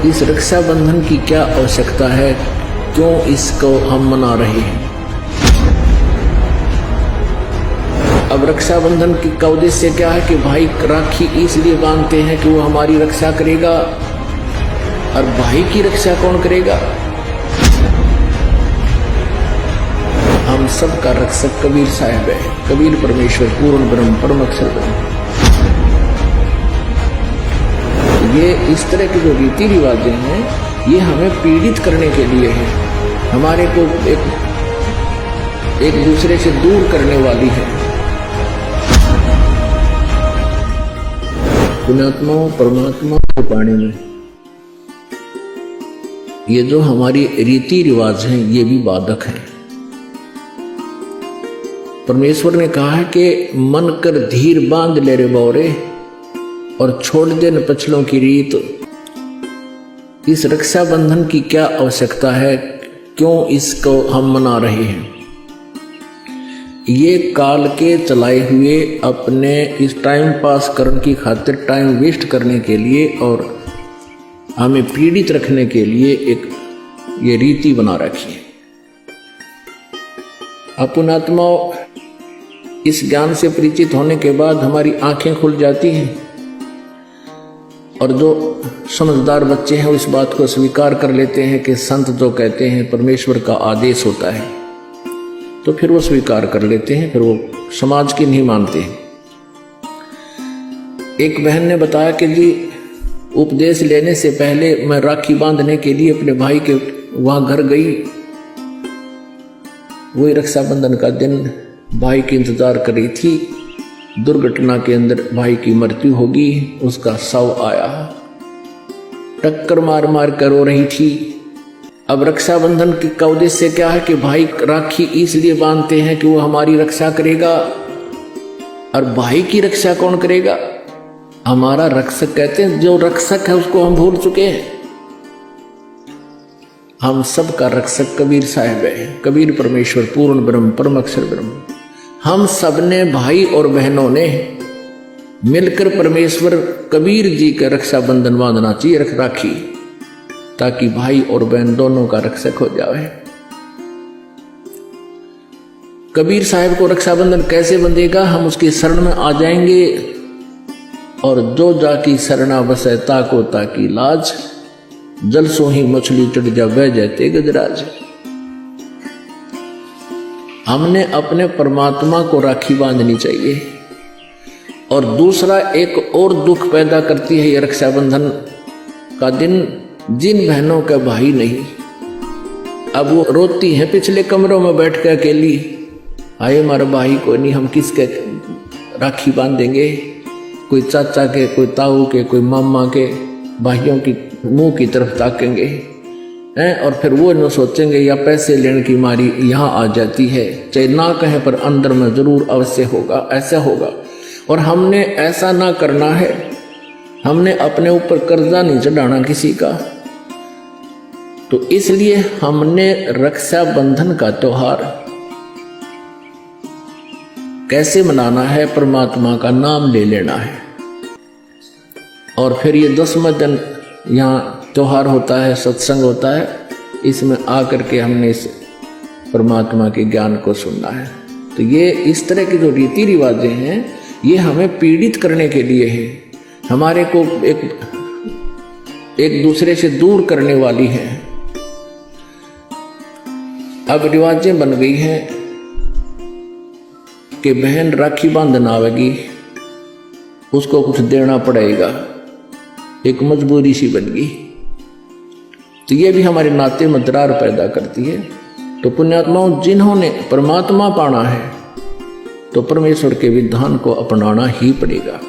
इस रक्षाबंधन की क्या आवश्यकता है, क्यों इसको हम मना रहे हैं। अब रक्षाबंधन का उद्देश्य क्या है कि भाई राखी इसलिए बांधते हैं कि वो हमारी रक्षा करेगा, और भाई की रक्षा कौन करेगा। हम सब का रक्षक कबीर साहब है, कबीर परमेश्वर पूर्ण ब्रह्म परम अक्षर ब्रह्म। ये इस तरह के जो रीति रिवाजें हैं ये हमें पीड़ित करने के लिए है, हमारे को एक दूसरे से दूर करने वाली है। पुण्यात्मा परमात्मा के पानी में ये जो हमारी रीति रिवाज हैं ये भी बाधक हैं। परमेश्वर ने कहा है कि मन कर धीर बांध ले रे बौरे, और छोड़ दे न पछलों की रीत। इस रक्षाबंधन की क्या आवश्यकता है, क्यों इसको हम मना रहे हैं। ये काल के चलाए हुए अपने इस टाइम पास करने की खातिर, टाइम वेस्ट करने के लिए और हमें पीड़ित रखने के लिए एक ये रीति बना रखी है। अपनात्मा इस ज्ञान से परिचित होने के बाद हमारी आंखें खुल जाती हैं, और जो समझदार बच्चे हैं इस बात को स्वीकार कर लेते हैं कि संत जो कहते हैं परमेश्वर का आदेश होता है, तो फिर वो स्वीकार कर लेते हैं, फिर वो समाज की नहीं मानते हैं। एक बहन ने बताया कि जी उपदेश लेने से पहले मैं राखी बांधने के लिए अपने भाई के वहां घर गई। वही रक्षाबंधन का दिन भाई की इंतजार कर रही थी। दुर्घटना के अंदर भाई की मृत्यु होगी, उसका शव आया, टक्कर मार मार कर रो रही थी। अब रक्षाबंधन का उद्देश्य क्या है कि भाई राखी इसलिए बांधते हैं कि वो हमारी रक्षा करेगा, और भाई की रक्षा कौन करेगा। हमारा रक्षक कहते हैं, जो रक्षक है उसको हम भूल चुके हैं। हम सब का रक्षक कबीर साहब है, कबीर परमेश्वर पूर्ण ब्रह्म परम अक्षर ब्रह्म। हम सबने भाई और बहनों ने मिलकर परमेश्वर कबीर जी का रक्षाबंधन बांधना चाहिए, राखी, ताकि भाई और बहन दोनों का रक्षक हो जाए। कबीर साहब को रक्षाबंधन कैसे बंधेगा, हम उसकी शरण में आ जाएंगे, और जो जाकी शरणा बसे ताको ताकी लाज, जल सो ही मछली चढ़ जा बह जाते गजराज। हमने अपने परमात्मा को राखी बांधनी चाहिए। और दूसरा एक और दुख पैदा करती है ये रक्षाबंधन का दिन, जिन बहनों का भाई नहीं, अब वो रोती हैं पिछले कमरों में बैठ कर अकेली, आए हमारा भाई को नहीं, हम किसके राखी बांधेंगे। कोई चाचा के, कोई ताऊ के, कोई मामा के भाइयों की मुंह की तरफ ताकेंगे हैं, और फिर वो न सोचेंगे या पैसे लेने की मारी यहाँ आ जाती है, चाहे ना कहें पर अंदर में जरूर अवश्य होगा, ऐसा होगा। और हमने ऐसा ना करना है, हमने अपने ऊपर कर्जा नहीं चढ़ाना किसी का। तो इसलिए हमने रक्षाबंधन का त्योहार कैसे मनाना है, परमात्मा का नाम ले लेना है। और फिर ये 10वां दिन यहाँ त्योहार होता है, सत्संग होता है, इसमें आकर के हमने इस परमात्मा के ज्ञान को सुनना है। तो ये इस तरह के जो रीति रिवाजें हैं ये हमें पीड़ित करने के लिए है, हमारे को एक दूसरे से दूर करने वाली है। अब रिवाजें बन गई हैं कि बहन राखी बांधन आवेगी, उसको कुछ देना पड़ेगा, एक मजबूरी सी बन गई। तो ये भी हमारे नाते में दरार पैदा करती है। तो पुण्यात्माओं, जिन्होंने परमात्मा पाना है तो परमेश्वर के विधान को अपनाना ही पड़ेगा।